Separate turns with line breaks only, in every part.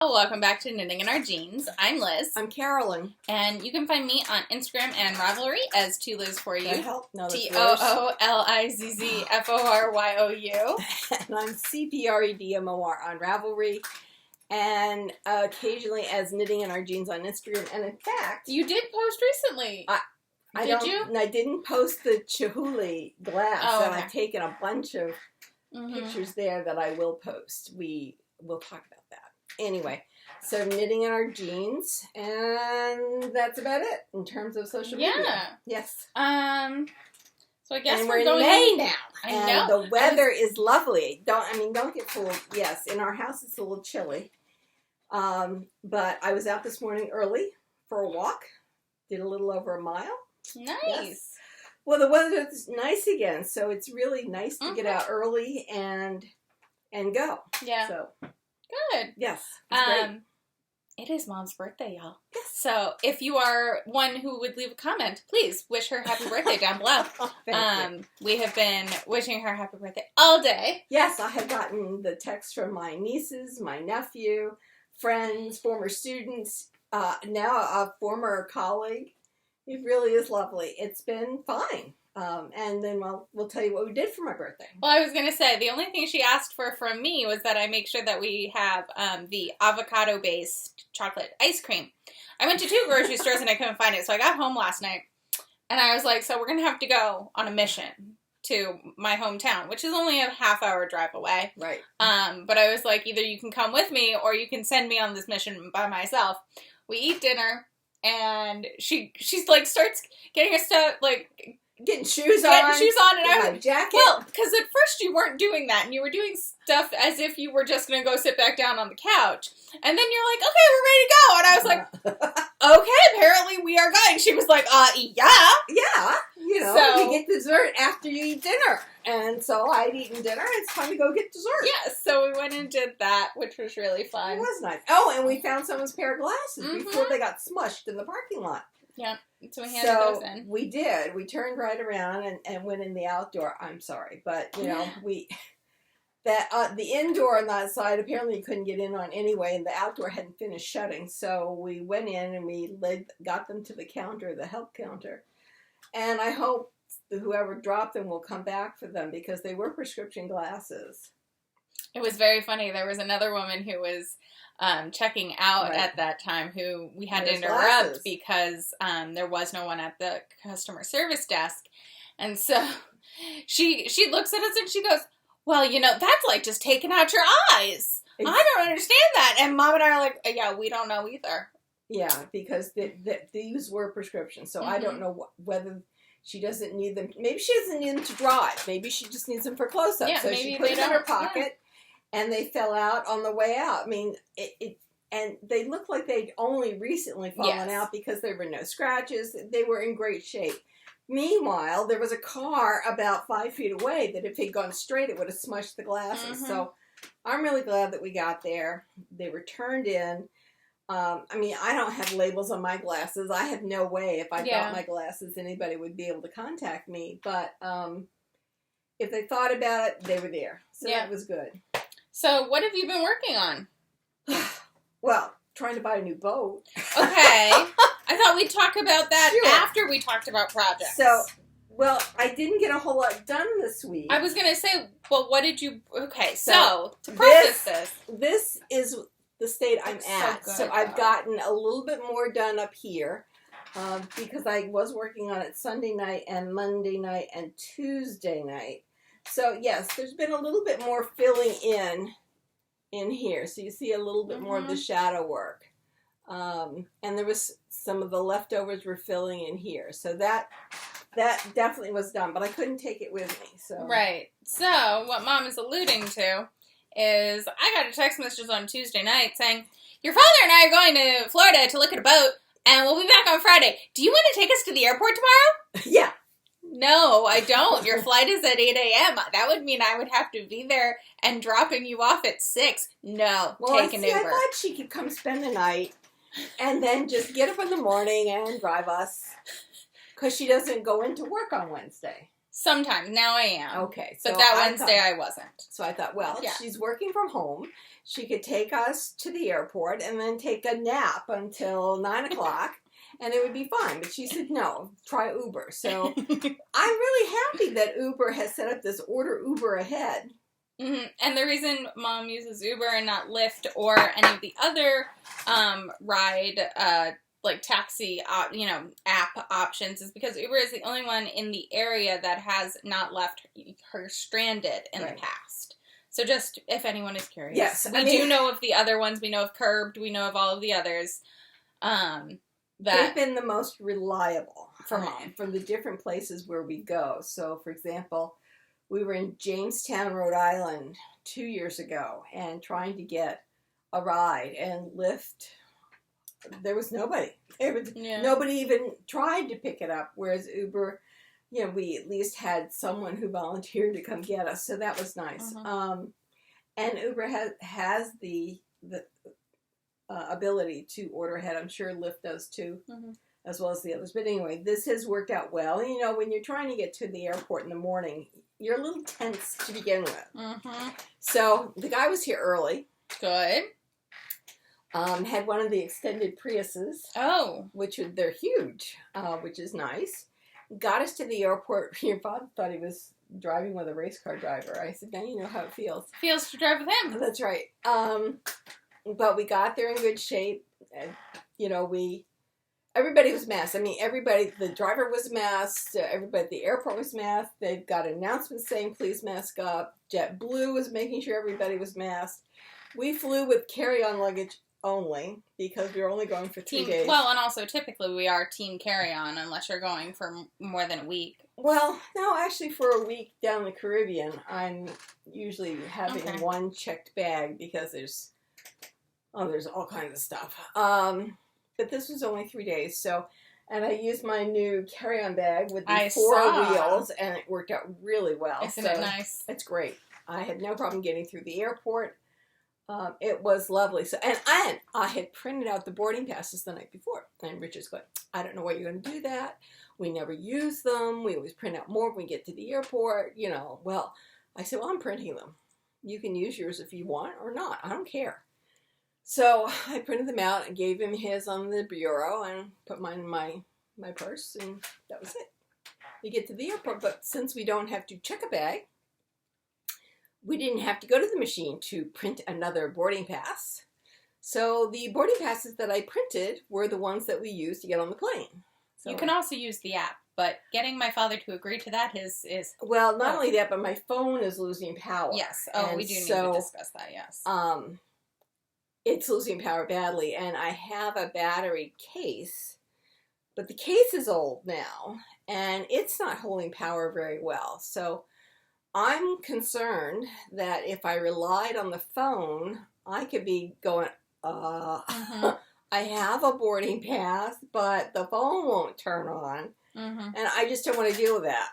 Welcome back to Knitting in Our Jeans. I'm Liz.
I'm Carolyn.
And you can find me on Instagram and Ravelry as Two Liz For You.
No,
TOOLIZZFORYOU.
And I'm CPREDMOR on Ravelry. And occasionally as Knitting in Our Jeans on Instagram. And in fact...
You did post recently. Did you?
I didn't post the Chihuly glass.
Oh,
and
okay.
I've taken a bunch of pictures there that I will post. We'll talk about that. Anyway, so Knitting in Our Jeans, and that's about it in terms of social media.
Yeah.
Yes.
So I guess
and
we're
in
going
May now.
I
and
know.
The weather is lovely. Don't get fooled. Yes, in our house it's a little chilly. But I was out this morning early for a walk. Did a little over a mile.
Nice.
Yes. Well, the weather is nice again, so it's really nice to get out early and go.
Yeah.
So
good.
Yes. It's great.
It is Mom's birthday, y'all.
Yes.
So if you are one who would leave a comment, please wish her happy birthday down below.
Thank you.
We have been wishing her happy birthday all day.
Yes, I have gotten the text from my nieces, my nephew, friends, former students, now a former colleague. It really is lovely. It's been fine. And then we'll tell you what we did for my birthday.
Well, I was going to say, the only thing she asked for from me was that I make sure that we have the avocado-based chocolate ice cream. I went to 2 grocery stores and I couldn't find it, so I got home last night. And I was like, so we're going to have to go on a mission to my hometown, which is only a half-hour drive away.
Right.
But I was like, either you can come with me or you can send me on this mission by myself. We eat dinner, and she's like, starts getting her stuff, like...
Getting shoes on,
and I
my
was
jacket.
well, because at first you weren't doing that, and you were doing stuff as if you were just going to go sit back down on the couch, and then you're like, okay, we're ready to go, and I was like, okay, apparently we are going. She was like,
yeah,
So-
you get dessert after you eat dinner, and so I'd eaten dinner, and it's time to go get dessert.
yes. So we went and did that, which was really fun.
It was nice. Oh, and we found someone's pair of glasses before they got smushed in the parking lot.
Yeah, so we handed those in.
We did. We turned right around and went in the outdoor. I'm sorry, but the indoor on that side apparently you couldn't get in on anyway, and the outdoor hadn't finished shutting. So we went in and we got them to the counter, the help counter, and I hope that whoever dropped them will come back for them because they were prescription glasses.
It was very funny. There was another woman who was checking out at that time who we had to interrupt because there was no one at the customer service desk. And so she looks at us and she goes, well, that's like just taking out your eyes. I don't understand that. And Mom and I are like, yeah, we don't know either.
Yeah, because these were prescriptions. So I don't know whether... She doesn't need them. Maybe she doesn't need them to drive. Maybe she just needs them for close-up.
Yeah,
so
maybe
she put them in her pocket,
yeah.
And they fell out on the way out. I mean, and they looked like they'd only recently fallen out because there were no scratches. They were in great shape. Meanwhile, there was a car about 5 feet away that if it had gone straight, it would have smushed the glasses. So I'm really glad that we got there. They were turned in. I don't have labels on my glasses. I have no way if I got my glasses anybody would be able to contact me. But if they thought about it, they were there. So that was good.
So what have you been working on?
Well, trying to buy a new boat.
Okay. I thought we'd talk about that after we talked about projects.
So, well, I didn't get a whole lot done this week.
I was going to say, well, what did you... Okay, so to preface this.
This is... the state I'm at. So I've gotten a little bit more done up here because I was working on it Sunday night and Monday night and Tuesday night. So yes, there's been a little bit more filling in here. So you see a little bit more of the shadow work. And there was some of the leftovers were filling in here. So that definitely was done, but I couldn't take it with me. So
right. So what Mom is alluding to is I got a text message on Tuesday night saying, your father and I are going to Florida to look at a boat, and we'll be back on Friday. Do you want to take us to the airport tomorrow?
Yeah.
No, I don't. Your flight is at 8 a.m. That would mean I would have to be there and dropping you off at 6. No, take an Uber.
I thought she could come spend the night and then just get up in the morning and drive us because she doesn't go into work on Wednesday.
Sometimes. Now I am.
Okay. So
but that Wednesday I wasn't.
So I thought, well, she's working from home. She could take us to the airport and then take a nap until 9 o'clock. And it would be fine. But she said, no, try Uber. So I'm really happy that Uber has set up this order Uber ahead.
Mm-hmm. And the reason Mom uses Uber and not Lyft or any of the other ride, taxi, app options is because Uber is the only one in the area that has not left her stranded in the past. So just if anyone is curious.
Yes.
We do know of the other ones. We know of Curbed. We know of all of the others.
They've been the most reliable for Mom from the different places where we go. So, for example, we were in Jamestown, Rhode Island 2 years ago and trying to get a ride, and Lyft, there was nobody. Nobody even tried to pick it up, whereas Uber, we at least had someone who volunteered to come get us, so that was nice. And Uber has the ability to order ahead. I'm sure Lyft does too, as well as the others. But anyway, this has worked out well. When you're trying to get to the airport in the morning, you're a little tense to begin with. So the guy was here early.
Good.
Had one of the extended Priuses.
Oh.
They're huge, which is nice. Got us to the airport. Your father thought he was driving with a race car driver. I said, now you know how it feels.
Feels to drive with him.
That's right. But we got there in good shape. And, everybody was masked. I mean, the driver was masked. Everybody at the airport was masked. They've got announcements saying, please mask up. JetBlue was making sure everybody was masked. We flew with carry-on luggage only because we were only going for 3 days.
Well, and also typically we are team carry-on unless you're going for more than a week.
Well, no, actually for a week down the Caribbean, I'm usually having one checked bag because there's all kinds of stuff. But this was only 3 days, and I used my new carry-on bag with the 4 wheels, and it worked out really well.
Isn't it nice?
It's great. I had no problem getting through the airport. It was lovely. So, and I had printed out the boarding passes the night before, and Richard's going, I don't know why you're going to do that. We never use them. We always print out more when we get to the airport. Well, I said, well, I'm printing them. You can use yours if you want or not. I don't care. So I printed them out and gave him his on the bureau and put mine in my purse, and that was it. We get to the airport, but since we don't have to check a bag, we didn't have to go to the machine to print another boarding pass. So the boarding passes that I printed were the ones that we used to get on the plane. So,
you can also use the app, but getting my father to agree to that is...
Well, not only that, but my phone is losing power.
Yes. Oh, we do need to discuss that, yes.
It's losing power badly, and I have a battery case, but the case is old now, and it's not holding power very well. So I'm concerned that if I relied on the phone, I could be going, I have a boarding pass, but the phone won't turn on, and I just don't want to deal with that.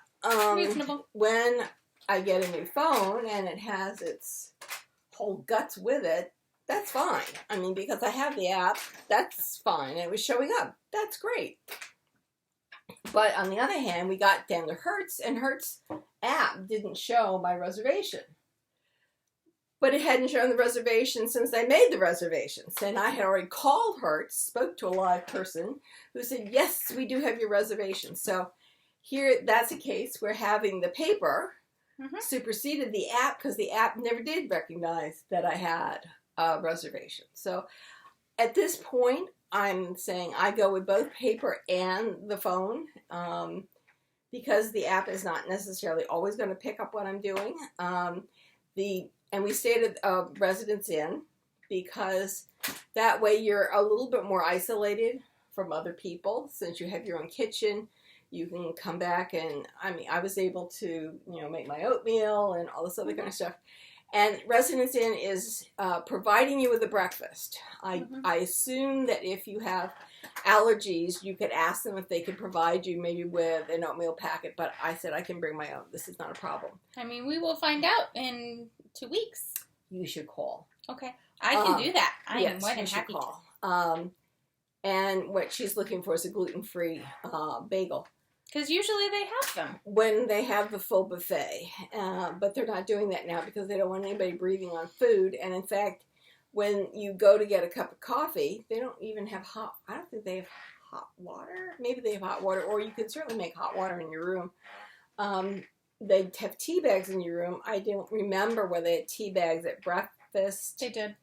Reasonable.
When I get a new phone, and it has its whole guts with it, that's fine. I mean, because I have the app, that's fine. It was showing up. That's great. But on the other hand, we got down to Hertz, and Hertz app didn't show my reservation. But it hadn't shown the reservation since I made the reservations. And I had already called Hertz, spoke to a live person who said, yes, we do have your reservation. So here, that's a case where having the paper superseded the app because the app never did recognize that I had a reservation. So at this point, I'm saying I go with both paper and the phone because the app is not necessarily always going to pick up what I'm doing. And we stayed at a Residence Inn because that way you're a little bit more isolated from other people. Since you have your own kitchen, you can come back and, I was able to, make my oatmeal and all this other kind of stuff. And Residence Inn is providing you with a breakfast. I assume that if you have allergies, you could ask them if they could provide you maybe with an oatmeal packet. But I said I can bring my own. This is not a problem.
We will find out in 2 weeks.
You should call.
Okay. I can do that. I am more than happy
to. And what she's looking for is a gluten-free bagel.
Because usually they have them.
When they have the full buffet. But they're not doing that now because they don't want anybody breathing on food. And in fact, when you go to get a cup of coffee, they don't even have I don't think they have hot water. Maybe they have hot water, or you can certainly make hot water in your room. They have tea bags in your room. I don't remember whether they had tea bags at breakfast.
They did.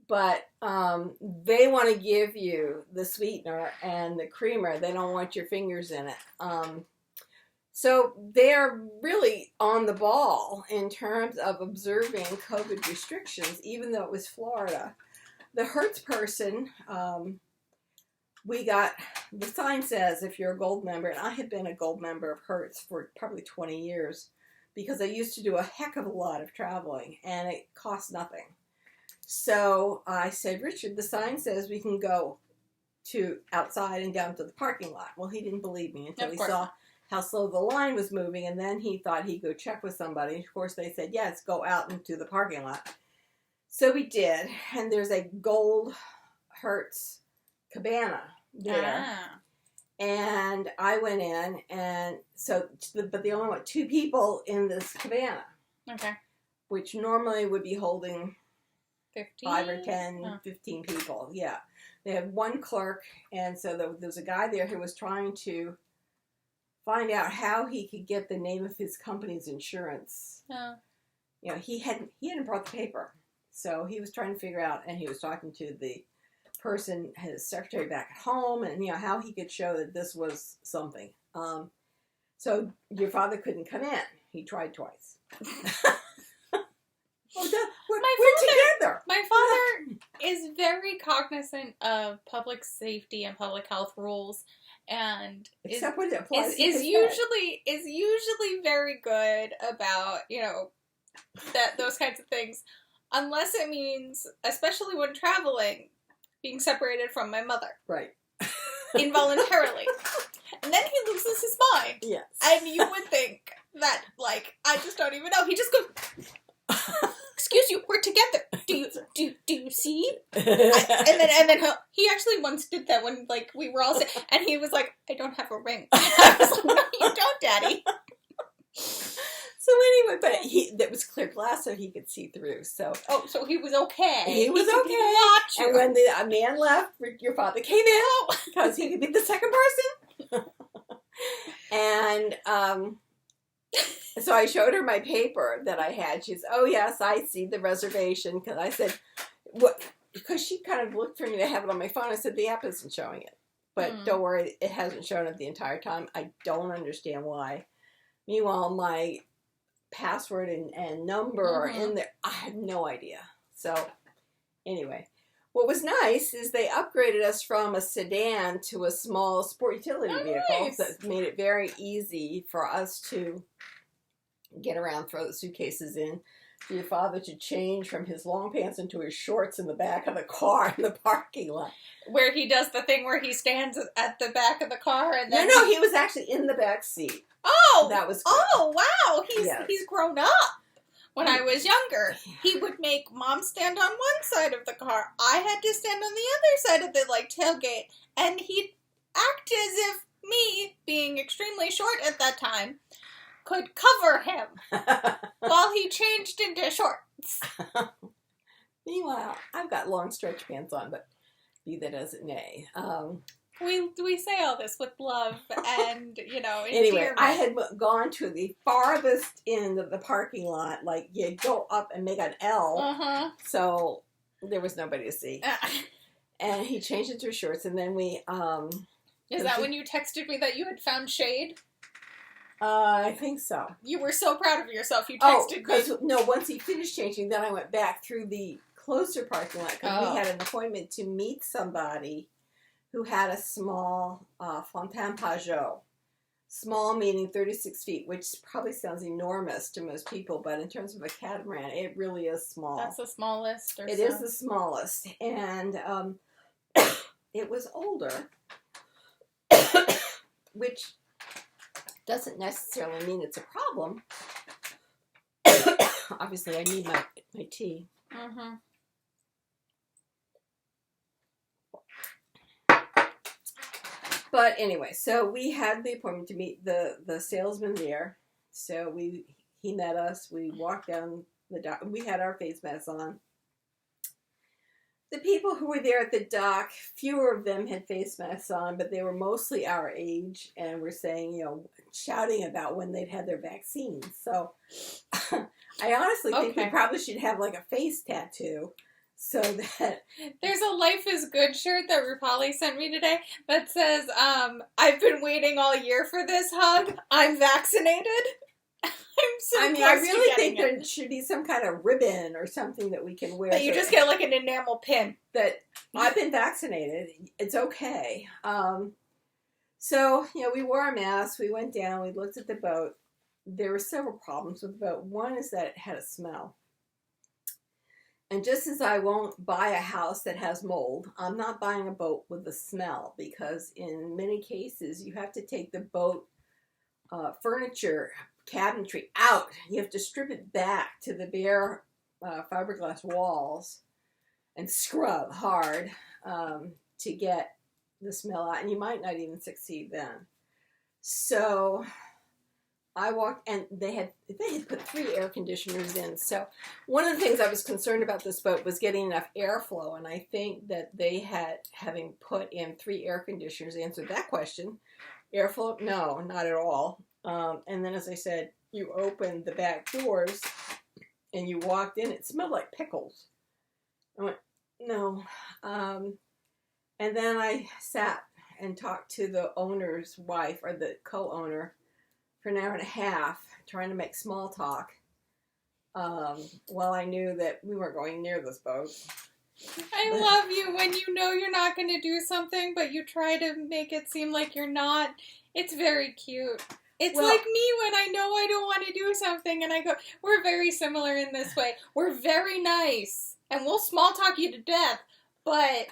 But they want to give you the sweetener and the creamer. They don't want your fingers in it. So they're really on the ball in terms of observing COVID restrictions, even though it was Florida. The Hertz person, we got, the sign says if you're a gold member, and I have been a gold member of Hertz for probably 20 years because I used to do a heck of a lot of traveling and it cost nothing. So I said, Richard, the sign says we can go to outside and down to the parking lot. Well, he didn't believe me until he saw how slow the line was moving, and then he thought he'd go check with somebody. Of course, they said, yes, go out into the parking lot. So we did, and there's a gold Hertz cabana there. And I went in, and so, but they only want 2 people in this cabana. Okay. Which normally would be holding 15? 5 or 10, 15 people. Yeah. They had 1 clerk, and so there was a guy there who was trying to find out how he could get the name of his company's insurance. You know, he hadn't brought the paper. So he was trying to figure out, and he was talking to the person, his secretary back at home, and, you know, how he could show that this was something. So your father couldn't come in. He tried twice. We're together.
My father is very cognizant of public safety and public health rules, and
except when it applies
is usually very good about, you know, that those kinds of things, unless it means, especially when traveling, being separated from my mother,
right,
involuntarily, and then he loses his mind.
Yes,
and you would think that, like, I just don't even know. He just goes. Excuse you, we're together. Do you see? And then he actually once did that when, like, we were all sitting, and he was like, I don't have a ring. And I was like, no, you don't, Daddy.
So anyway, but that was clear glass, so he could see through. So
he was okay.
He was okay. Watch and when a man left, your father came in because he could be the second person. And so I showed her my paper that I had. She said, oh, yes, I see the reservation. Because I said, what? Because she kind of looked for me to have it on my phone. I said, the app isn't showing it. But don't worry, it hasn't shown it the entire time. I don't understand why. Meanwhile, my password and number are in there. I have no idea. So anyway, what was nice is they upgraded us from a sedan to a small sport utility vehicle. Nice. That made it very easy for us to get around, throw the suitcases in, for your father to change from his long pants into his shorts in the back of the car in the parking lot.
Where he does the thing where he stands at the back of the car and then...
No, he was actually in the back seat.
Oh!
That was cool.
Oh, wow! He's grown up. When I was younger, he would make Mom stand on one side of the car. I had to stand on the other side of the, like, tailgate. And he'd act as if me, being extremely short at that time, could cover him while he changed into shorts.
Meanwhile, I've got long stretch pants on, but be that as it may.
We say all this with love and, you know,
anyway,
endearment.
I had gone to the farthest end of the parking lot. Like, you go up and make an L. So there was nobody to see. And he changed into shorts, and then we...
Is that when you texted me that you had found shade?
I think so.
You were so proud of yourself. You texted me.
No, once he finished changing, then I went back through the closer parking lot because we had an appointment to meet somebody who had a small Fontaine Pajot. Small meaning 36 feet, which probably sounds enormous to most people, but in terms of a catamaran, it really is small.
That's the smallest?
It is the smallest. And it was older, which... doesn't necessarily mean it's a problem. Obviously, I need my tea. But anyway, so we had the appointment to meet the salesman there. So he met us. We walked down the dock. We had our face masks on. The people who were there at the dock, fewer of them had face masks on, but they were mostly our age and were saying, shouting about when they'd had their vaccines. So I honestly think we probably should have like a face tattoo so that...
There's a Life is Good shirt that Rupali sent me today that says, I've been waiting all year for this hug. I'm vaccinated.
I really think there should be some kind of ribbon or something that we can wear.
That you just get like an enamel pin.
That I've been vaccinated. It's okay. So, we wore our masks. We went down. We looked at the boat. There were several problems with the boat. One is that it had a smell. And just as I won't buy a house that has mold, I'm not buying a boat with a smell because in many cases you have to take the boat furniture, cabinetry out. You have to strip it back to the bare fiberglass walls and scrub hard to get the smell out. And you might not even succeed then. So I walked, and they had put 3 air conditioners in. So one of the things I was concerned about this boat was getting enough airflow, and I think that they having put in 3 air conditioners, answered that question. Airflow? No, not at all. And then, as I said, you opened the back doors, and you walked in. It smelled like pickles. I went, no. And then I sat and talked to the owner's wife, or the co-owner, for an hour and a half, trying to make small talk, while I knew that we weren't going near this boat.
I love you when you know you're not going to do something, but you try to make it seem like you're not. It's very cute. It's like me when I know I don't want to do something, and I go, we're very similar in this way. We're very nice, and we'll small talk you to death, but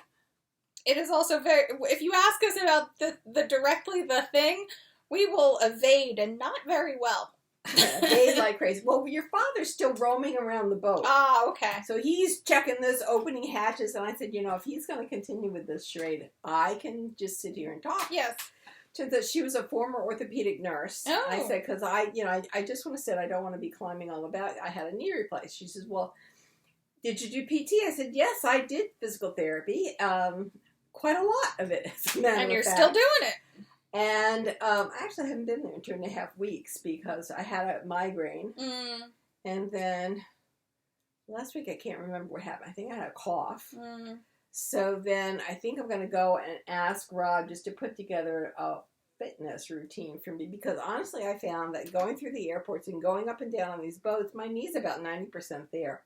it is also very, if you ask us about the thing, we will evade, and not very well.
Evade like crazy. Well, your father's still roaming around the boat.
Ah, okay.
So he's checking this, opening hatches, and I said, if he's going to continue with this charade, I can just sit here and talk.
Yes.
Turns out she was a former orthopedic nurse.
Oh.
I said, because I just want to sit. I don't want to be climbing all about. I had a knee replaced. She says, well, did you do PT? I said, yes, I did physical therapy. Quite a lot of it.
And you're still doing it.
And I actually haven't been there in 2.5 weeks because I had a migraine.
Mm.
And then last week I can't remember what happened. I think I had a cough.
Mm.
So then I think I'm going to go and ask Rob just to put together a fitness routine for me. Because honestly, I found that going through the airports and going up and down on these boats, my knee's about 90% there.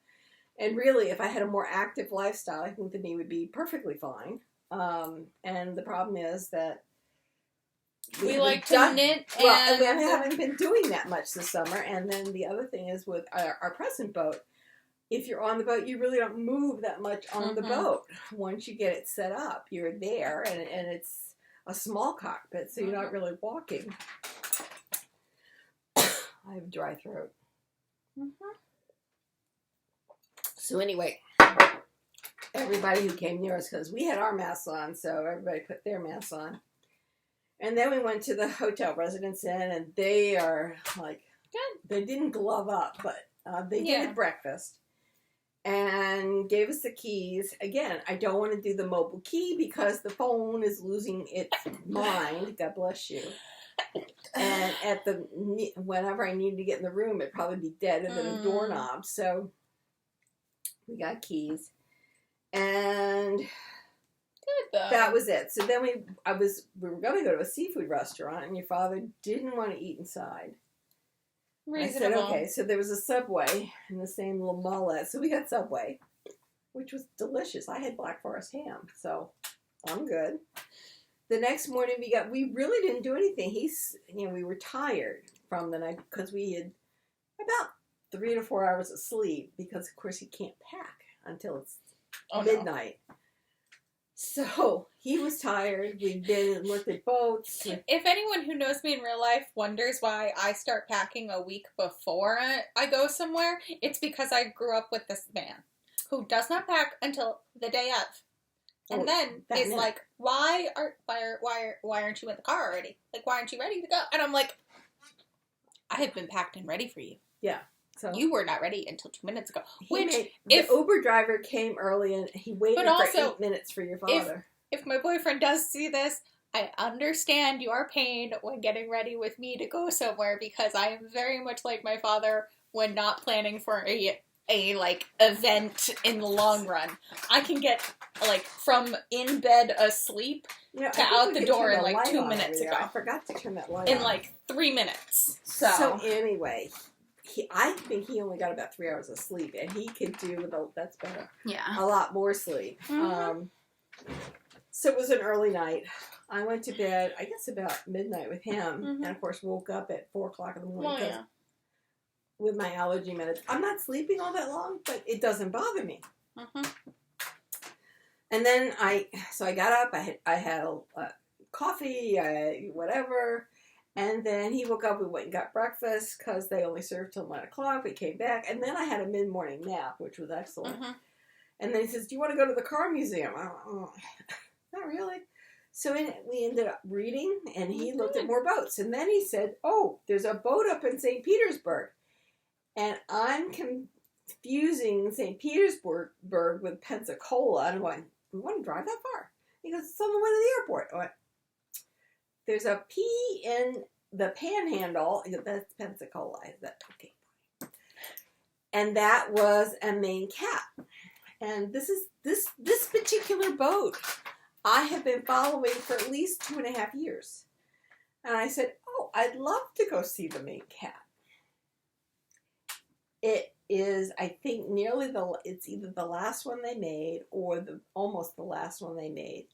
And really, if I had a more active lifestyle, I think the knee would be perfectly fine. And the problem is that
we like to knit.
Well, we haven't been doing that much this summer. And then the other thing is with our present boat, if you're on the boat, you really don't move that much on the boat. Once you get it set up, you're there, and it's a small cockpit, so you're not really walking. I have a dry throat. So anyway, everybody who came near us, because we had our masks on, so everybody put their masks on. And then we went to the hotel Residence Inn, and they are like, good. They didn't glove up, but they did breakfast. And gave us the keys. Again, I don't want to do the mobile key because the phone is losing its mind. God bless you. And whenever I needed to get in the room, it'd probably be deader than a doorknob. So we got keys, and that was it. So then we were going to go to a seafood restaurant, and your father didn't want to eat inside.
Reasonable.
I said, okay, so there was a Subway in the same little mall. So we got Subway, which was delicious. I had Black Forest ham, so I'm good. The next morning we really didn't do anything. We were tired from the night because we had about 3 to 4 hours of sleep because, of course, he can't pack until it's midnight. No. So he was tired. We'd been and looked at boats.
If anyone who knows me in real life wonders why I start packing a week before I go somewhere, it's because I grew up with this man who does not pack until the day of. And then it's like, why aren't you in the car already? Like, why aren't you ready to go? And I'm like, I have been packed and ready for you.
Yeah. So
you were not ready until 2 minutes ago.
The Uber driver came early and he waited for 8 minutes for your father.
If my boyfriend does see this, I understand your pain when getting ready with me to go somewhere, because I am very much like my father when not planning for a event in the long run. I can get from in bed asleep to out the door in 2 minutes ago.
I forgot to turn that light on.
In 3 minutes.
So anyway, I think he only got about 3 hours of sleep, and he could do that's better.
Yeah,
a lot more sleep.
Mm-hmm.
So it was an early night. I went to bed, I guess about midnight with him, and of course woke up at 4 o'clock in the morning with my allergy meds. I'm not sleeping all that long, but it doesn't bother me.
Mm-hmm.
And then I got up. I had coffee, whatever. And then he woke up. We went and got breakfast because they only served till 9 o'clock. We came back, and then I had a mid-morning nap, which was excellent.
Mm-hmm.
And then he says, "Do you want to go to the car museum?" I don't, not really. So we ended up reading, and he looked at more boats. And then he said, "Oh, there's a boat up in St. Petersburg." And I'm confusing St. Petersburg with Pensacola. And I'm going, "We want to drive that far?" He goes, "It's on the way to the airport." I went, "There's a P in the Panhandle." That's Pensacola. I said, "Okay." And that was a Maine cat. And this particular boat I have been following for at least 2.5 years. And I said, "Oh, I'd love to go see the Maine cat." It is, I think, it's either the last one they made or almost the last one they made.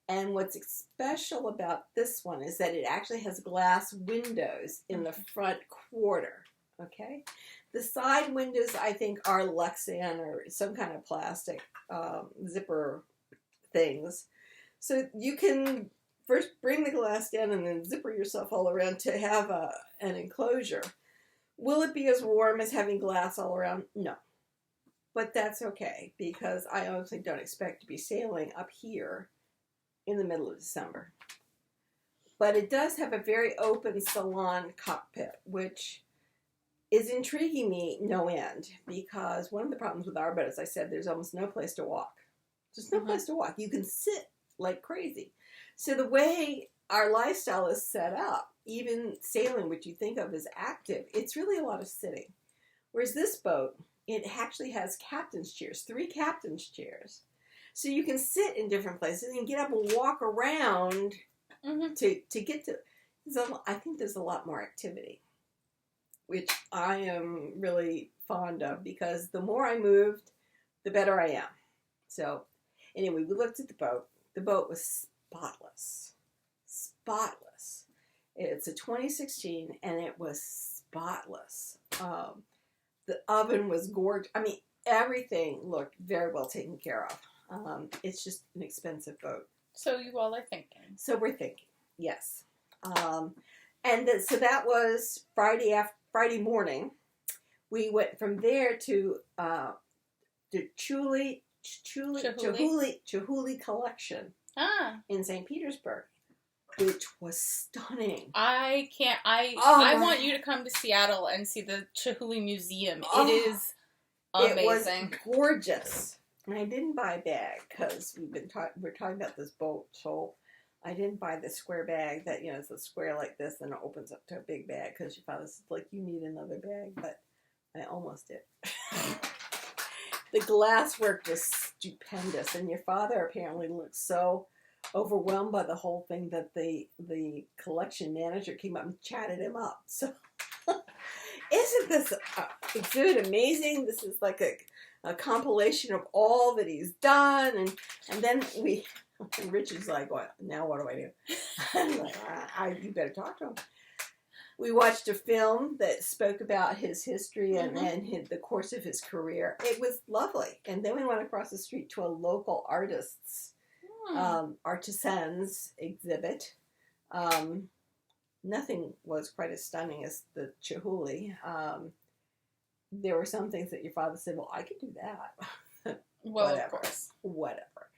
And what's special about this one is that it actually has glass windows in the front quarter, okay? The side windows, I think, are Lexan or some kind of plastic zipper things. So you can first bring the glass down and then zipper yourself all around to have an enclosure. Will it be as warm as having glass all around? No. But that's okay, because I honestly don't expect to be sailing up here in the middle of December. But it does have a very open salon cockpit, which is intriguing me no end, because one of the problems with our boat, as I said, there's almost no place to walk. Just no place to walk. You can sit like crazy. So the way our lifestyle is set up, even sailing, which you think of as active, it's really a lot of sitting. Whereas this boat, it actually has captain's chairs, 3 captain's chairs. So you can sit in different places and get up and walk around to get to. I think there's a lot more activity, which I am really fond of, because the more I moved, the better I am. So anyway, we looked at the boat. The boat was spotless. Spotless. It's a 2016, and it was spotless. The oven was gorgeous. I mean, everything looked very well taken care of. It's just an expensive boat.
So you all are thinking.
So we're thinking, yes. So that was Friday morning. We went from there to the Chihuly collection in St. Petersburg, which was stunning.
I want you to come to Seattle and see the Chihuly Museum. It is amazing.
It was gorgeous. And I didn't buy a bag because we're talking about this boat, so I didn't buy the square bag that, it's a square like this and it opens up to a big bag, because your father said, you need another bag, but I almost did. The glass work was stupendous, and your father apparently looked so overwhelmed by the whole thing that the collection manager came up and chatted him up. So isn't this exhibit amazing? This is like a compilation of all that he's done, and then and Richard's like, "Well, now what do I do?" I'm like, "You better talk to him." We watched a film that spoke about his history and the course of his career. It was lovely. And then we went across the street to a local artisans exhibit. Nothing was quite as stunning as the Chihuly. There were some things that your father said, "Well, I could do that."
Well, of course.
Whatever.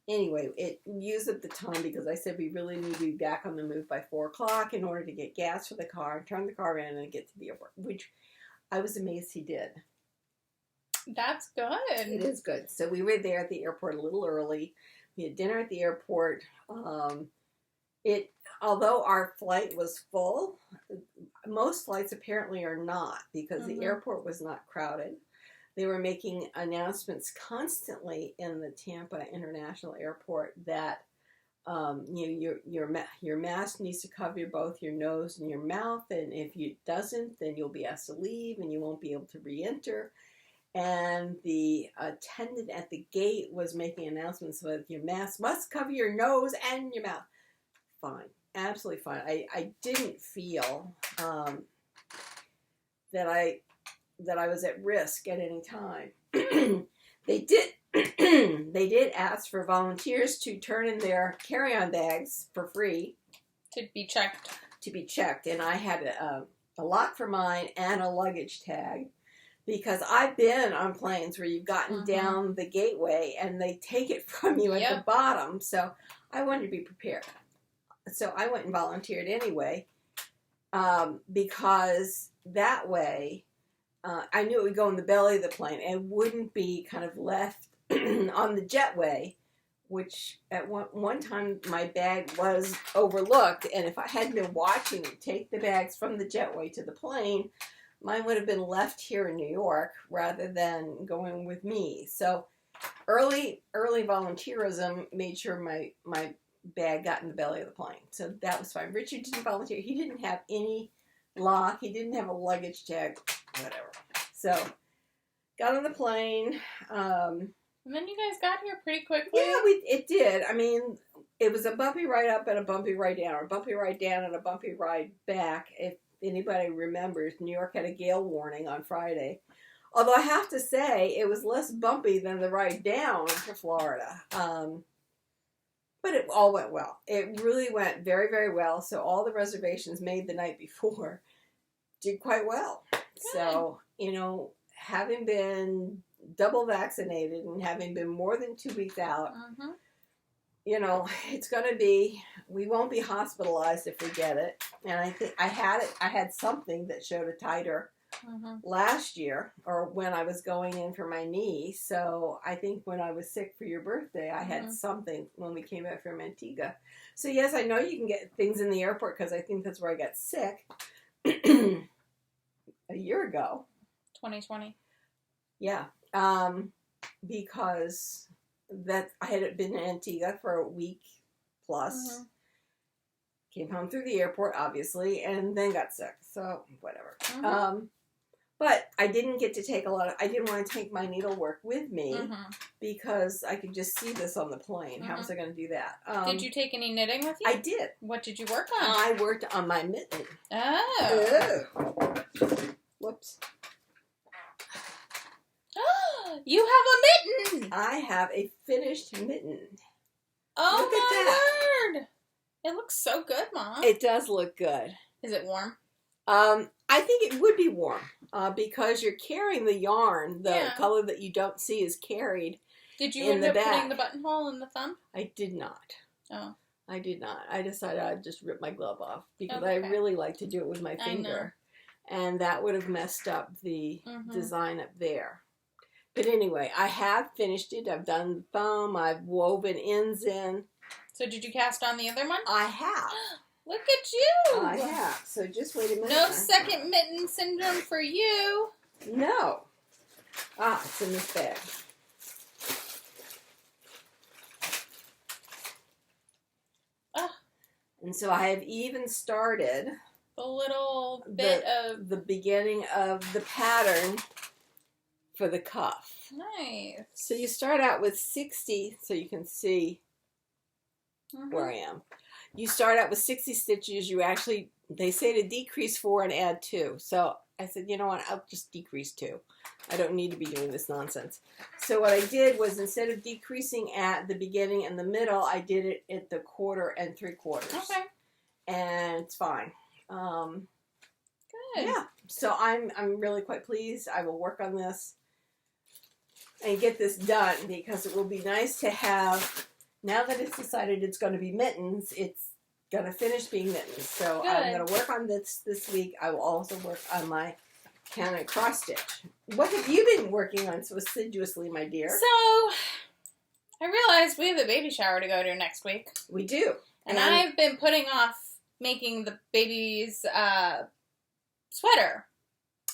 anyway, it used up the time because I said we really need to be back on the move by 4 o'clock in order to get gas for the car, turn the car in, and get to the airport, which I was amazed he did.
That's good.
It is good. So we were there at the airport a little early. We had dinner at the airport. Although our flight was full, most flights apparently are not because the airport was not crowded. They were making announcements constantly in the Tampa International Airport that your mask needs to cover both your nose and your mouth, and if it doesn't, then you'll be asked to leave and you won't be able to re-enter. And the attendant at the gate was making announcements with your mask must cover your nose and your mouth. Fine. Absolutely fine. I didn't feel that I was at risk at any time. They did ask for volunteers to turn in their carry-on bags for free
to be checked.
And I had a lock for mine and a luggage tag. Because I've been on planes where you've gotten down the gateway and they take it from you at the bottom. So I wanted to be prepared. So I went and volunteered anyway, because that way I knew it would go in the belly of the plane and wouldn't be kind of left on the jetway, which at one time my bag was overlooked. And if I hadn't been watching them take the bags from the jetway to the plane, mine would have been left here in New York rather than going with me. So early volunteerism made sure my bag got in the belly of the plane. So that was fine. Richard didn't volunteer. He didn't have any lock. He didn't have a luggage tag, whatever. So got on the plane.
And then you guys got here pretty quickly.
Yeah, it did. I mean, it was a bumpy ride up and a bumpy ride down, or a bumpy ride down and a bumpy ride back. If anybody remembers, New York had a gale warning on Friday. Although I have to say, it was less bumpy than the ride down to Florida. But it all went well. It really went very, very well. So all the reservations made the night before did quite well. Good. So, having been double vaccinated and having been more than 2 weeks out, it's going to be, we won't be hospitalized if we get it. And I think I had something that showed a titer last year, or when I was going in for my knee. So I think when I was sick for your birthday, I had something when we came back from Antigua. So yes, I know you can get things in the airport because I think that's where I got sick a year ago.
2020.
Yeah. Because that I had been in Antigua for a week plus. Came home through the airport, obviously, and then got sick. So, whatever. But I didn't get to take I didn't want to take my needlework with me because I could just see this on the plane. How was I going to do that?
Did you take any knitting with you?
I did.
What did you work on?
I worked on my mitten.
Oh.
Whoops.
You have a mitten!
I have a finished mitten.
Oh, look at my word! It looks so good, Mom.
It does look good.
Is it warm?
I think it would be warm because you're carrying the yarn. The color that you don't see is carried.
Did you end up putting the buttonhole in the thumb?
I did not.
Oh.
I did not. I decided I'd just rip my glove off because I really like to do it with my finger. And that would have messed up the design up there. But anyway, I have finished it. I've done the thumb. I've woven ends in.
So did you cast on the other one?
I have.
Look at you.
I have. So just wait a minute.
No second mitten syndrome for you.
No. It's in this bag. And so I have even started
a little bit of
the beginning of the pattern for the cuff.
Nice.
So you start out with 60, so you can see where I am. You start out with 60 stitches. You actually, they say to decrease 4 and add 2. So I said, you know what, I'll just decrease 2. I don't need to be doing this nonsense. So what I did was instead of decreasing at the beginning and the middle, I did it at the 1/4 and 3/4.
Okay.
And it's fine.
Good.
Yeah. So I'm really quite pleased. I will work on this and get this done because it will be nice to have now that it's decided it's going to be mittens, it's going to finish being mittens. So
Good.
I'm going to work on this week. I will also work on my cannon cross stitch. What have you been working on so assiduously, my dear?
So, I realized we have a baby shower to go to next week.
We do.
And I've been putting off making the baby's sweater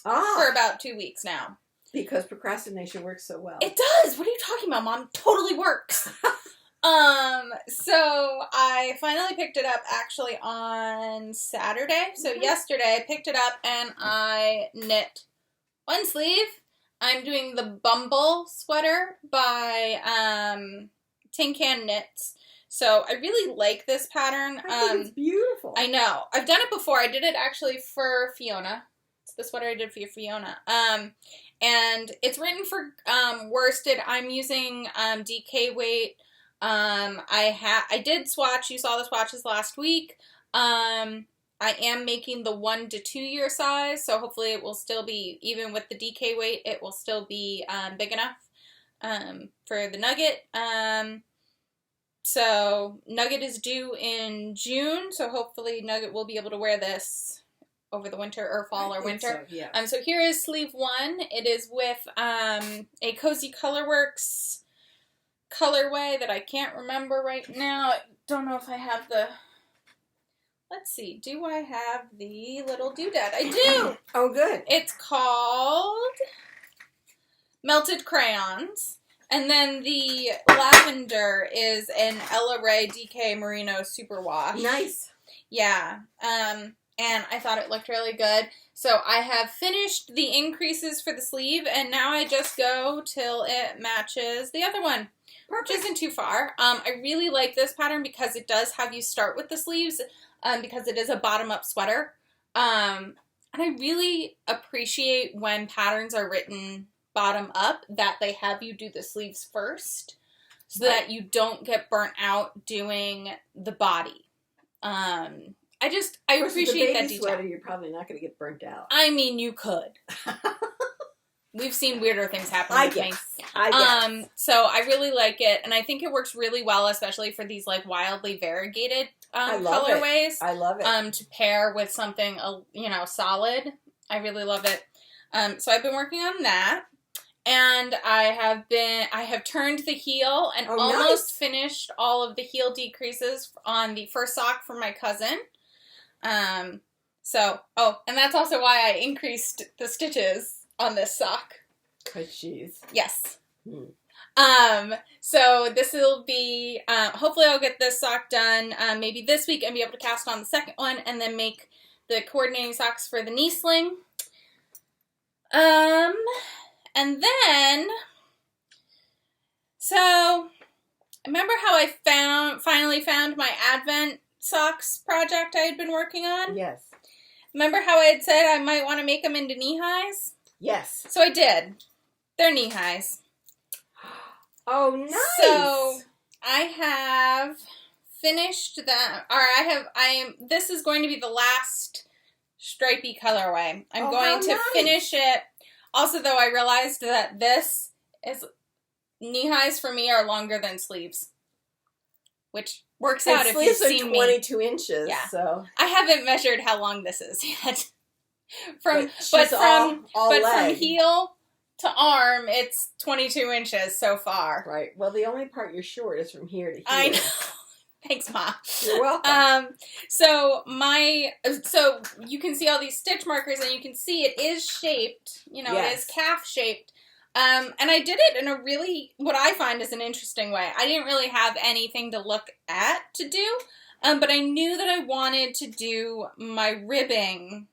for about 2 weeks now.
Because procrastination works so well.
It does! What are you talking about, Mom? Totally works! So I finally picked it up actually on Saturday. So yesterday I picked it up and I knit one sleeve. I'm doing the Bumble sweater by Tin Can Knits. So I really like this pattern.
I think it's beautiful.
I know. I've done it before. I did it actually for Fiona. It's the sweater I did for Fiona. And it's written for worsted. I'm using DK weight. I did swatch. You saw the swatches last week. I am making the 1 to 2 year size, so hopefully it will still be, even with the DK weight, it will still be big enough for the Nugget. So Nugget is due in June, so hopefully Nugget will be able to wear this over the winter or fall or winter.
So, yeah.
So here is sleeve 1. It is with a Cozy Colorworks colorway that I can't remember right now. I don't know if I have the... Let's see. Do I have the little doodad? I do!
Oh, good.
It's called Melted Crayons. And then the lavender is an Ella Ray DK Merino Superwash.
Nice.
Yeah. And I thought it looked really good. So I have finished the increases for the sleeve, and now I just go till it matches the other one. Perfect. Which isn't too far. I really like this pattern because it does have you start with the sleeves, because it is a bottom-up sweater. And I really appreciate when patterns are written bottom-up that they have you do the sleeves first so that you don't get burnt out doing the body. I appreciate that detail.
Sweater, you're probably not going to get burnt out.
I mean, you could. We've seen weirder things happen with me.
I guess.
So I really like it, and I think it works really well, especially for these like wildly variegated colorways.
I love it.
To pair with something solid. I really love it. So I've been working on that, and I have turned the heel and almost finished all of the heel decreases on the first sock for my cousin. And that's also why I increased the stitches on this sock.
Jeez.
Yes. So this will be, hopefully I'll get this sock done maybe this week and be able to cast on the second one and then make the coordinating socks for the knee sling. And then, so remember how I finally found my Advent socks project I had been working on?
Yes.
Remember how I had said I might want to make them into knee highs?
Yes.
So I did. They're knee highs.
Oh, nice.
So I have finished that. This is going to be the last stripy colorway. I'm going to finish it. Also, though, I realized that this is knee highs for me are longer than sleeves, which works out if you've seen me.
22 inches. Yeah. So
I haven't measured how long this is yet. From heel to arm, it's 22 inches so far.
Right. Well, the only part you're short is from here to here.
I know. Thanks, Ma.
You're welcome.
So you can see all these stitch markers, and you can see it is shaped. It is calf shaped. And I did it in a really, what I find is an interesting way. I didn't really have anything to look at to do, but I knew that I wanted to do my ribbing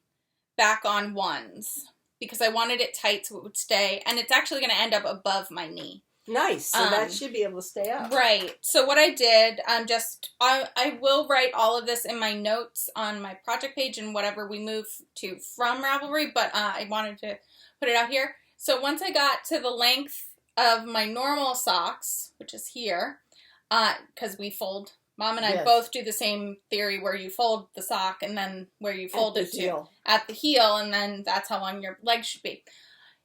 back on ones because I wanted it tight so it would stay, and it's actually going to end up above my knee.
Nice. So that should be able to stay up. Right.
So what I did, I will write all of this in my notes on my project page and whatever we move to from Ravelry, but I wanted to put it out here. So once I got to the length of my normal socks, which is here, because we fold, Mom and I both do the same theory where you fold the sock and then where you fold it to at the heel, and then that's how long your legs should be.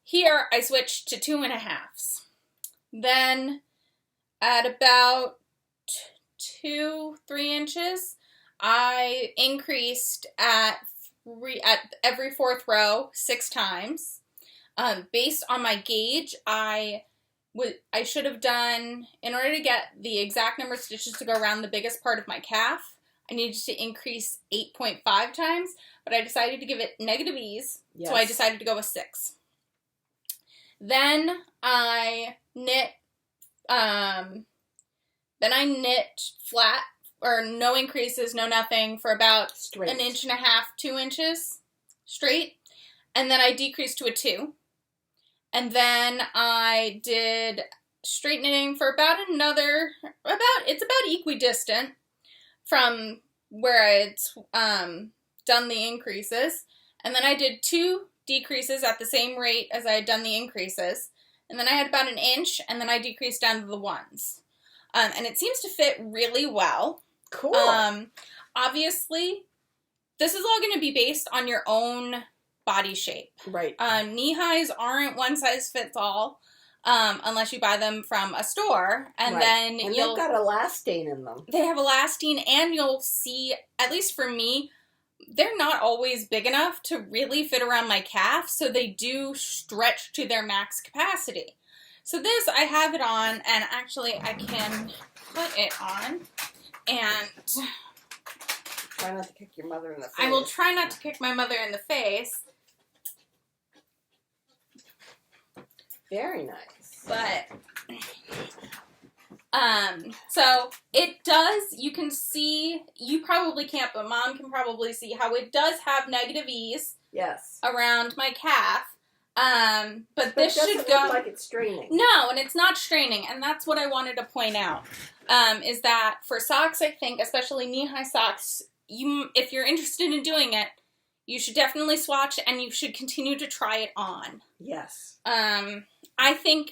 Here, I switched to 2.5s. Then at about 2-3 inches. I increased at every fourth row 6 times. Based on my gauge, I should have done, in order to get the exact number of stitches to go around the biggest part of my calf, I needed to increase 8.5 times, but I decided to give it negative ease, so I decided to go with 6. Then I knit flat, or no increases, no nothing, for about straight. 1.5 inches, 2 inches straight. And then I decreased to a 2. And then I did straight knitting for about it's about equidistant from where I'd done the increases. And then I did 2 decreases at the same rate as I had done the increases. And then I had about 1 inch, and then I decreased down to the 1s. And it seems to fit really well.
Cool.
Obviously, this is all going to be based on your own body shape.
Right.
Knee highs aren't one size fits all, unless you buy them from a store, and then
they've got elastane in them.
They have elastane, and you'll see, at least for me, they're not always big enough to really fit around my calf, so they do stretch to their max capacity. So this, I have it on, and actually I can put it on, and
try not to kick your mother in the face.
I will try not to kick my mother in the face.
Very nice.
But, so it does, you can see, you probably can't, but Mom can probably see how it does have negative ease.
Yes.
Around my calf. But this should
look
go
like it's straining.
No, and it's not straining, and that's what I wanted to point out. Is that for socks, I think, especially knee-high socks, if you're interested in doing it, you should definitely swatch, and you should continue to try it on.
Yes.
I think,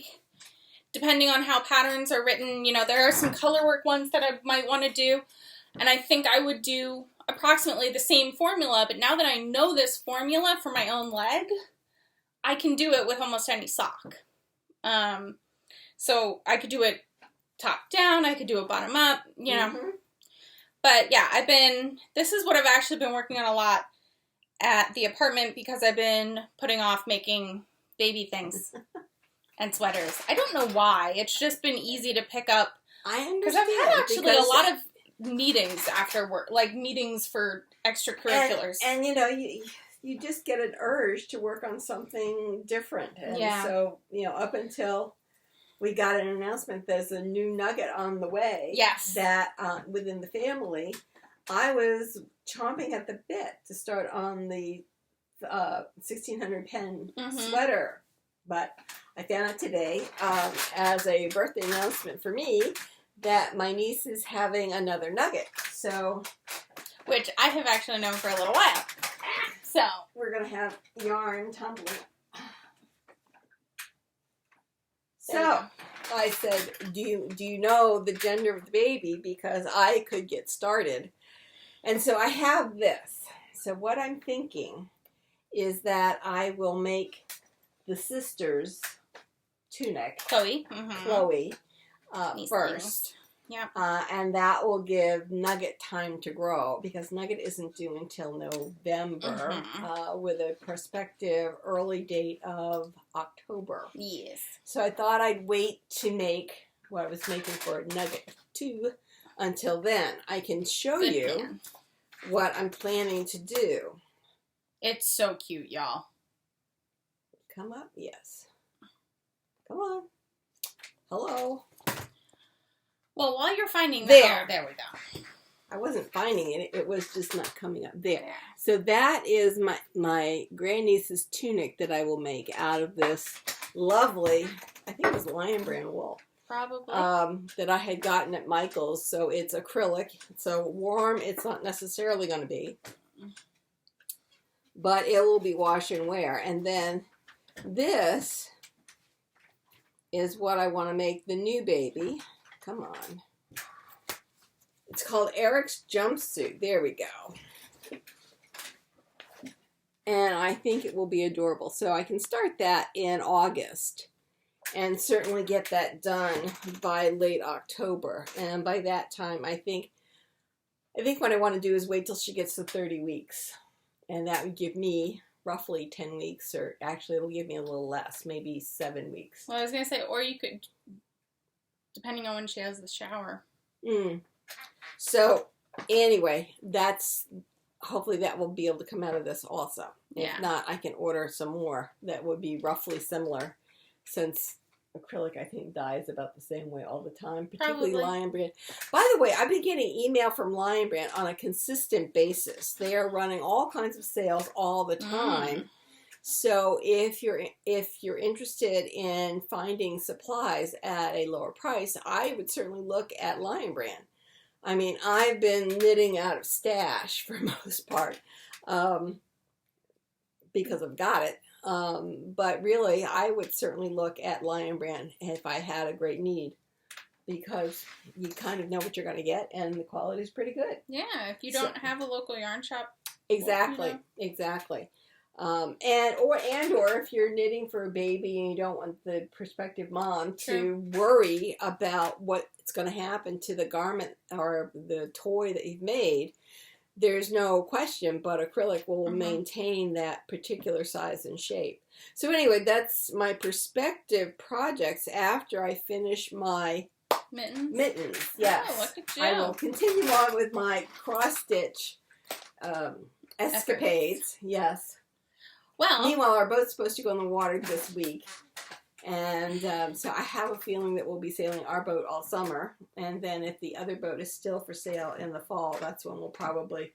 depending on how patterns are written, there are some color work ones that I might want to do, and I think I would do approximately the same formula, but now that I know this formula for my own leg, I can do it with almost any sock. So I could do it top down, I could do it bottom up,
Mm-hmm.
But yeah, this is what I've actually been working on a lot at the apartment, because I've been putting off making baby things and sweaters. I don't know why. It's just been easy to pick up.
I understand.
Because I've had actually a lot of meetings after work, like meetings for extracurriculars.
And you just get an urge to work on something different. And so, up until we got an announcement there's a new nugget on the way.
Yes.
That within the family, I was chomping at the bit to start on the 1600 pen sweater. But I found out today, as a birthday announcement for me, that my niece is having another nugget. So,
which I have actually known for a little while. So
we're going to have yarn tumbling. So I said, do you know the gender of the baby? Because I could get started. And so I have this. So what I'm thinking is that I will make the sisters Tunic.
Chloe.
First.
Yeah.
And that will give Nugget time to grow, because Nugget isn't due until November, with a prospective early date of October.
Yes.
So I thought I'd wait to make what I was making for Nugget 2 until then. I can show you what I'm planning to do.
It's so cute, y'all.
Come up? Yes. Come on. Hello.
Well, while you're finding
that,
there we go.
I wasn't finding it. It was just not coming up there. So that is my grandniece's tunic that I will make out of this lovely, I think it was Lion Brand wool.
Probably.
That I had gotten at Michael's. So it's acrylic. So warm, it's not necessarily going to be. But it will be wash and wear. And then this is what I want to make the new baby. Come on. It's called Eric's Jumpsuit. There we go. And I think it will be adorable. So I can start that in August. and certainly get that done by late October. And by that time, I think what I want to do is wait till she gets to 30 weeks. And that would give me roughly 10 weeks, or actually it'll give me a little less, maybe 7 weeks.
Well, I was going to say, or you could, depending on when she has the shower.
So, anyway, hopefully that will be able to come out of this also.
Yeah.
If not, I can order some more that would be roughly similar, since acrylic, I think, dyes about the same way all the time, particularly Lion Brand. By the way, I've been getting email from Lion Brand on a consistent basis. They are running all kinds of sales all the time. So if you're interested in finding supplies at a lower price, I would certainly look at Lion Brand. I mean, I've been knitting out of stash for most part because I've got it. But really, I would certainly look at Lion Brand if I had a great need, because you kind of know what you're going to get, and the quality is pretty good.
Yeah, if you don't have a local yarn shop.
Exactly, exactly. Or if you're knitting for a baby and you don't want the prospective mom to worry about what's going to happen to the garment or the toy that you've made, there's no question, but acrylic will maintain that particular size and shape. So anyway, that's my prospective projects after I finish my mittens. Yes.
Oh, look at you.
I will continue on with my cross-stitch escapades. Yes.
Well,
meanwhile, our boat's supposed to go in the water this week. And so I have a feeling that we'll be sailing our boat all summer. And then if the other boat is still for sale in the fall, that's when we'll probably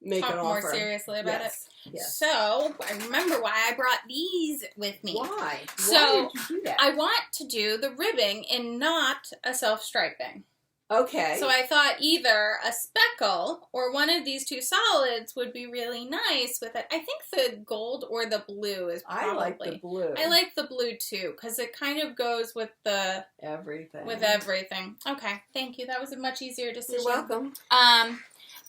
make an offer.
Talk more seriously about it.
Yes.
So, I remember why I brought these with me.
Why?
So,
why did you do that?
I want to do the ribbing in not a self-striping.
Okay.
So I thought either a speckle or one of these two solids would be really nice with it. I think the gold or the blue is probably...
I like the blue.
I like the blue too, because it kind of goes with the...
Everything.
With everything. Okay, thank you. That was a much easier decision.
You're welcome.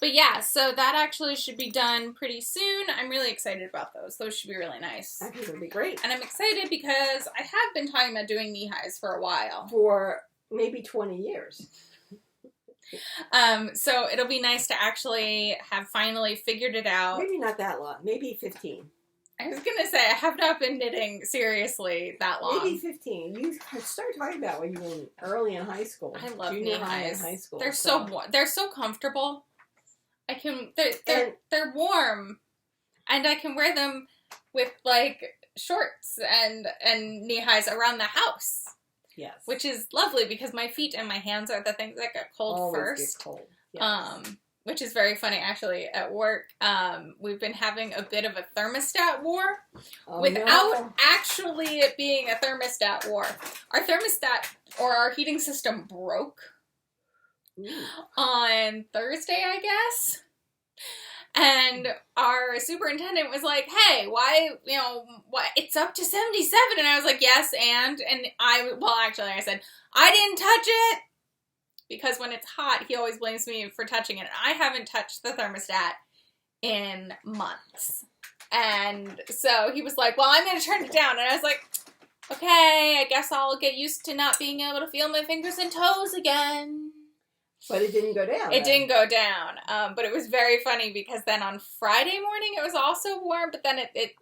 But yeah, so that actually should be done pretty soon. I'm really excited about those. Those should be really nice.
I think it would be great.
And I'm excited because I have been talking about doing knee highs for a while.
For maybe 20 years.
So it'll be nice to actually have finally figured it out.
Maybe not that long. Maybe 15.
I was going to say, I have not been knitting seriously that long.
Maybe 15. You started talking about when you were early in high school.
I love
junior
knee
high
highs.
and high school.
They're so comfortable. They're warm, and I can wear them with like shorts and knee highs around the house. Yes, which is lovely because my feet and my hands are the things that get cold
always
first.
Get cold. Yes.
Which is very funny actually. At work, we've been having a bit of a thermostat war without actually it being a thermostat war. Our thermostat or our heating system broke on Thursday, I guess. And our superintendent was like, hey, why, it's up to 77. And I was like, yes, and I said, I didn't touch it. Because when it's hot, he always blames me for touching it. And I haven't touched the thermostat in months. And so he was like, well, I'm going to turn it down. And I was like, okay, I guess I'll get used to not being able to feel my fingers and toes again.
But it didn't go down.
It didn't go down. But it was very funny because then on Friday morning it was also warm, but then it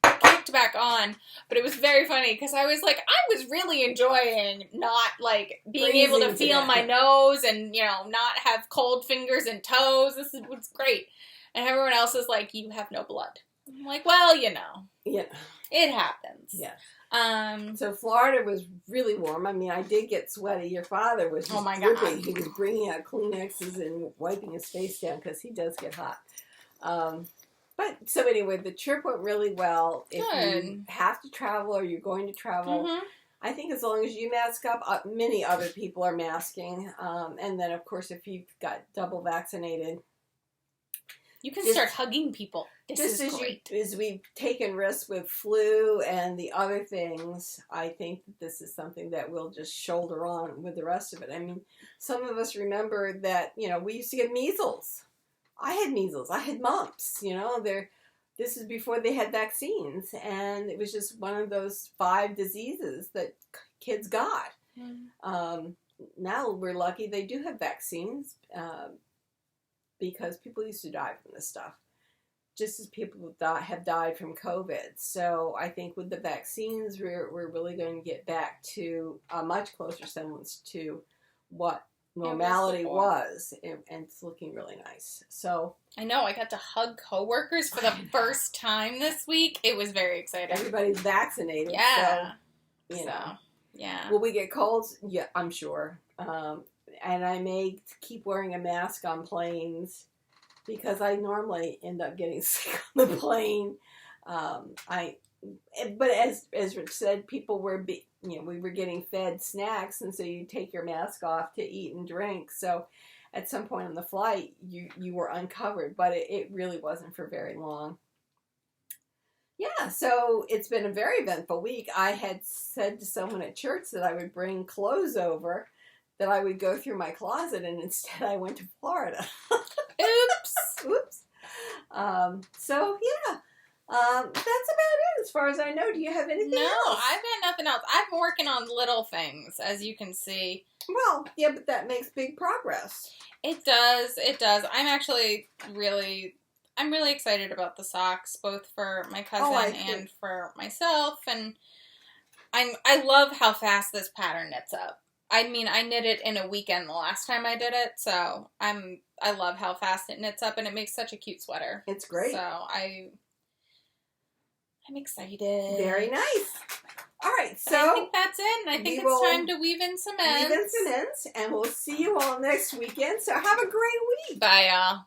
kicked back on. But it was very funny because I was like, I was really enjoying not like being able to feel my nose and, not have cold fingers and toes. This was great. And everyone else is like, you have no blood. I'm like, well,
Yeah.
It happens.
Yeah. So Florida was really warm. I mean, I did get sweaty. Your father was just dripping. He was bringing out Kleenexes and wiping his face down because he does get hot. But so anyway, the trip went really well. If you have to travel or you're going to travel, I think as long as you mask up, many other people are masking. And then, of course, if you've got double vaccinated,
you can start hugging people. This is great.
As we've taken risks with flu and the other things, I think that this is something that we'll just shoulder on with the rest of it. I mean, some of us remember that, we used to get measles. I had measles. I had mumps, this is before they had vaccines, and it was just one of those 5 diseases that kids got. Now we're lucky they do have vaccines, because people used to die from this stuff, just as people have died from COVID. So I think with the vaccines, we're really going to get back to a much closer semblance to what normality was, and it's looking really nice. So
I know I got to hug coworkers for the first time this week. It was very exciting.
Everybody's vaccinated.
Yeah.
So, you know.
Yeah.
Will we get colds? Yeah, I'm sure. And I may keep wearing a mask on planes because I normally end up getting sick on the plane. But as Rich said, people were, we were getting fed snacks, and so you take your mask off to eat and drink. So at some point on the flight, you were uncovered, but it really wasn't for very long. Yeah, so it's been a very eventful week. I had said to someone at church that I would bring clothes over, that I would go through my closet, and instead I went to Florida.
Oops.
Oops. So, yeah. That's about it as far as I know. Do you have anything else?
No, I've got nothing else. I've been working on little things, as you can see.
Well, yeah, but that makes big progress.
It does. I'm actually I'm really excited about the socks, both for my cousin and for myself. And I love how fast this pattern knits up. I mean, I knit it in a weekend the last time I did it, so I love how fast it knits up, and it makes such a cute sweater.
It's great.
So I'm excited.
Very nice. All right, so
I think that's it, and I think it's time to weave in some ends.
And we'll see you all next weekend. So have a great week.
Bye, y'all.